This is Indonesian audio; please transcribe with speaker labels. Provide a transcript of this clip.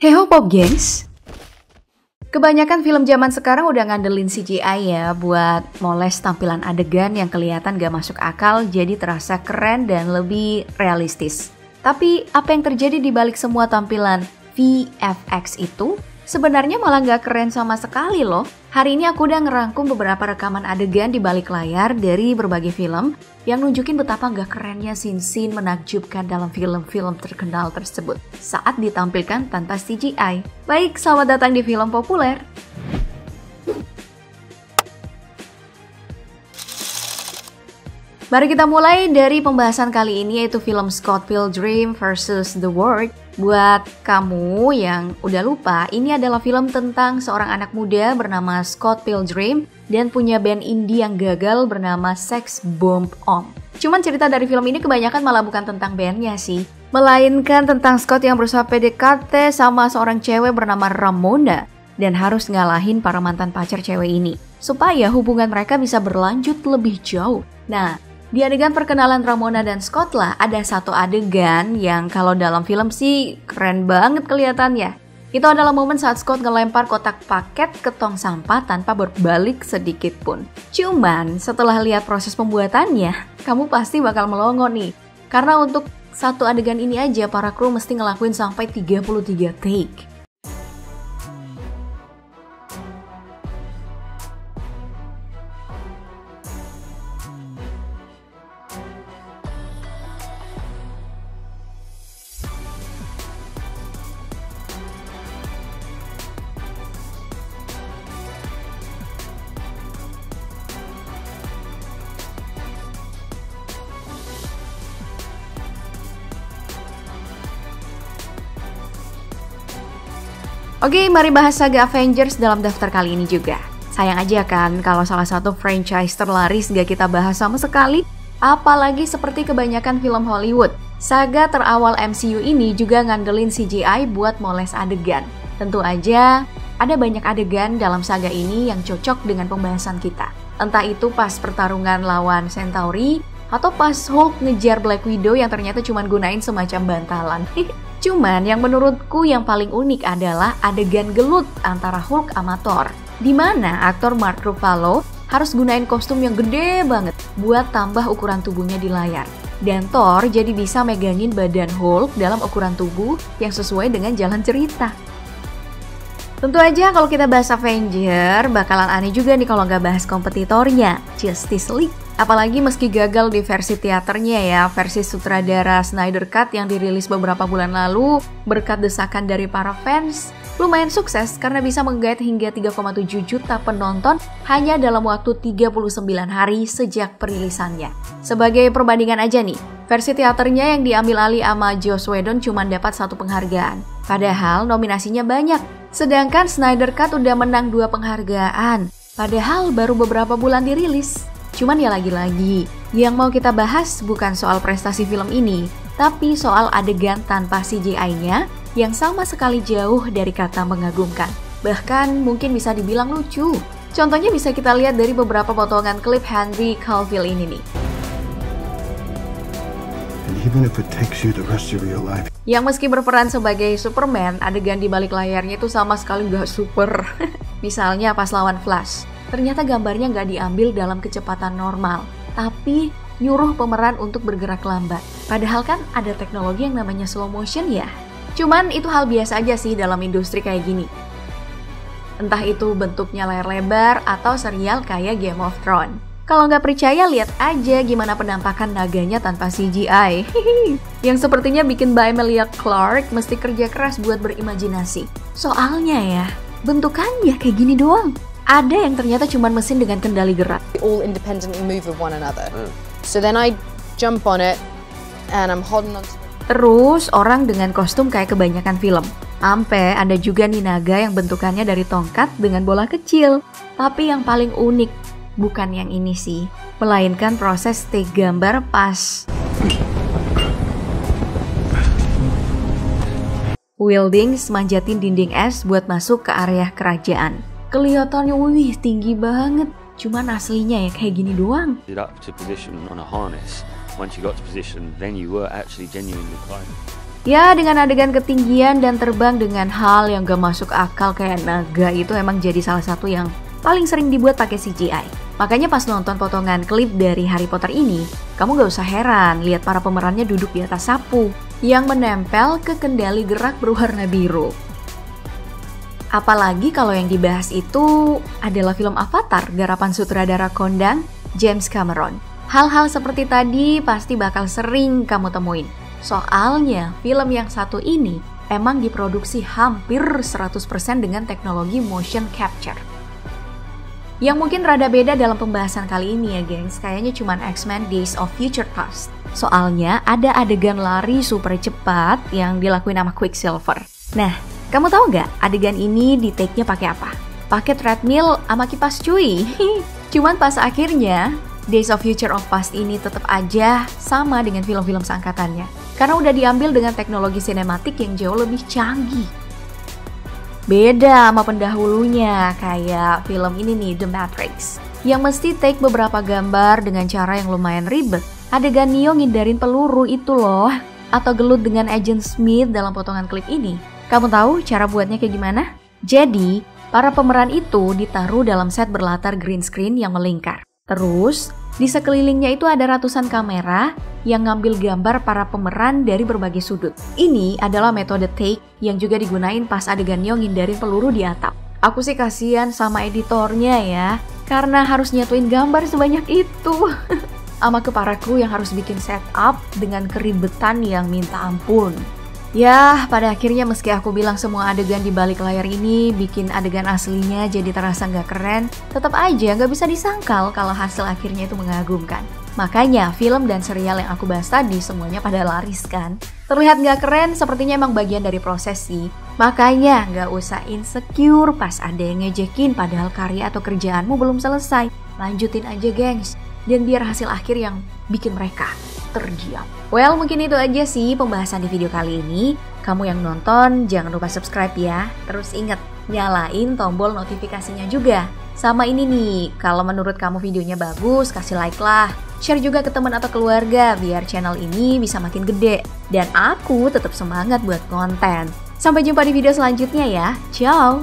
Speaker 1: Heho Pop Gengs, kebanyakan film zaman sekarang udah ngandelin CGI ya buat moles tampilan adegan yang kelihatan gak masuk akal jadi terasa keren dan lebih realistis. Tapi apa yang terjadi di balik semua tampilan VFX itu sebenarnya malah gak keren sama sekali loh. Hari ini aku udah ngerangkum beberapa rekaman adegan di balik layar dari berbagai film yang nunjukin betapa gak kerennya scene-scene menakjubkan dalam film-film terkenal tersebut saat ditampilkan tanpa CGI. Baik, selamat datang di Film Populer. Mari kita mulai dari pembahasan kali ini, yaitu film Scott Pilgrim vs. The World. Buat kamu yang udah lupa, ini adalah film tentang seorang anak muda bernama Scott Pilgrim dan punya band indie yang gagal bernama Sex Bomb Om. Cuman cerita dari film ini kebanyakan malah bukan tentang bandnya sih, melainkan tentang Scott yang berusaha PDKT sama seorang cewek bernama Ramona dan harus ngalahin para mantan pacar cewek ini supaya hubungan mereka bisa berlanjut lebih jauh. Nah, di adegan perkenalan Ramona dan Scott lah ada satu adegan yang kalau dalam film sih keren banget kelihatannya. Itu adalah momen saat Scott ngelempar kotak paket ke tong sampah tanpa berbalik sedikit pun. Cuman setelah lihat proses pembuatannya, kamu pasti bakal melongo nih. Karena untuk satu adegan ini aja para kru mesti ngelakuin sampai 33 take. Oke, mari bahas saga Avengers dalam daftar kali ini juga. Sayang aja kan kalau salah satu franchise terlaris gak kita bahas sama sekali, apalagi seperti kebanyakan film Hollywood. Saga terawal MCU ini juga ngandelin CGI buat moles adegan. Tentu aja ada banyak adegan dalam saga ini yang cocok dengan pembahasan kita. Entah itu pas pertarungan lawan Centauri, atau pas Hulk ngejar Black Widow yang ternyata cuma gunain semacam bantalan. Cuman yang menurutku yang paling unik adalah adegan gelut antara Hulk sama Thor, di mana aktor Mark Ruffalo harus gunain kostum yang gede banget buat tambah ukuran tubuhnya di layar. Dan Thor jadi bisa megangin badan Hulk dalam ukuran tubuh yang sesuai dengan jalan cerita. Tentu aja kalau kita bahas Avenger, bakalan aneh juga nih kalau nggak bahas kompetitornya, Justice League. Apalagi meski gagal di versi teaternya ya, versi sutradara Snyder Cut yang dirilis beberapa bulan lalu, berkat desakan dari para fans, lumayan sukses karena bisa menggait hingga 3,7 juta penonton hanya dalam waktu 39 hari sejak perilisannya. Sebagai perbandingan aja nih, versi teaternya yang diambil alih sama Joss Whedon cuma dapat 1 penghargaan. Padahal nominasinya banyak, sedangkan Snyder Cut udah menang 2 penghargaan. Padahal baru beberapa bulan dirilis. Cuman ya lagi-lagi, yang mau kita bahas bukan soal prestasi film ini, tapi soal adegan tanpa CGI-nya yang sama sekali jauh dari kata mengagumkan. Bahkan mungkin bisa dibilang lucu. Contohnya bisa kita lihat dari beberapa potongan klip Henry Cavill ini nih. Yang meski berperan sebagai Superman, adegan di balik layarnya itu sama sekali gak super. Misalnya pas lawan Flash, ternyata gambarnya gak diambil dalam kecepatan normal, tapi nyuruh pemeran untuk bergerak lambat. Padahal kan ada teknologi yang namanya slow motion ya. Cuman itu hal biasa aja sih dalam industri kayak gini. Entah itu bentuknya layar lebar atau serial kayak Game of Thrones. Kalau nggak percaya, lihat aja gimana penampakan naganya tanpa CGI. Yang sepertinya bikin Mbak Emilia Clarke mesti kerja keras buat berimajinasi. Soalnya ya, bentukannya kayak gini doang. Ada yang ternyata cuma mesin dengan kendali gerak.
Speaker 2: All independently move with one another. So then I jump on it and I'm holding on to...
Speaker 1: Terus orang dengan kostum kayak kebanyakan film. Ampe ada juga nih naga yang bentukannya dari tongkat dengan bola kecil. Tapi yang paling unik bukan yang ini sih, melainkan proses take gambar pas Wildings manjatin dinding es buat masuk ke area kerajaan. Kelihatannya wih tinggi banget, cuman aslinya ya kayak gini doang. Ya, dengan adegan ketinggian dan terbang dengan hal yang gak masuk akal kayak naga itu emang jadi salah satu yang paling sering dibuat pakai CGI. Makanya pas nonton potongan klip dari Harry Potter ini, kamu gak usah heran lihat para pemerannya duduk di atas sapu yang menempel ke kendali gerak berwarna biru. Apalagi kalau yang dibahas itu adalah film Avatar garapan sutradara kondang James Cameron. Hal-hal seperti tadi pasti bakal sering kamu temuin. Soalnya film yang satu ini emang diproduksi hampir 100% dengan teknologi motion capture. Yang mungkin rada beda dalam pembahasan kali ini ya gengs, kayaknya cuman X-Men Days of Future Past. Soalnya ada adegan lari super cepat yang dilakuin sama Quicksilver. Nah, kamu tahu nggak adegan ini di take-nya pakai apa? Pakai treadmill sama kipas cuy. Cuman pas akhirnya Days of Future of Past ini tetap aja sama dengan film-film seangkatannya. Karena udah diambil dengan teknologi sinematik yang jauh lebih canggih. Beda sama pendahulunya kayak film ini nih, The Matrix. Yang mesti take beberapa gambar dengan cara yang lumayan ribet. Adegan Neo ngindarin peluru itu loh. Atau gelut dengan Agent Smith dalam potongan klip ini. Kamu tahu cara buatnya kayak gimana? Jadi, para pemeran itu ditaruh dalam set berlatar green screen yang melingkar. Terus, di sekelilingnya itu ada ratusan kamera yang ngambil gambar para pemeran dari berbagai sudut. Ini adalah metode take yang juga digunain pas adegan Neo ngindarin peluru di atap. Aku sih kasihan sama editornya ya, karena harus nyatuin gambar sebanyak itu. Sama ke para kru yang harus bikin setup dengan keribetan yang minta ampun. Ya, pada akhirnya meski aku bilang semua adegan di balik layar ini bikin adegan aslinya jadi terasa nggak keren, tetap aja nggak bisa disangkal kalau hasil akhirnya itu mengagumkan. Makanya film dan serial yang aku bahas tadi semuanya pada laris kan. Terlihat nggak keren sepertinya emang bagian dari proses sih. Makanya nggak usah insecure pas ada yang ngejekin padahal karya atau kerjaanmu belum selesai. Lanjutin aja gengs, dan biar hasil akhir yang bikin mereka terdiam. Well, mungkin itu aja sih pembahasan di video kali ini. Kamu yang nonton jangan lupa subscribe ya. Terus ingat, nyalain tombol notifikasinya juga. Sama ini nih, kalau menurut kamu videonya bagus, kasih like lah. Share juga ke teman atau keluarga biar channel ini bisa makin gede. Dan aku tetap semangat buat konten. Sampai jumpa di video selanjutnya ya. Ciao!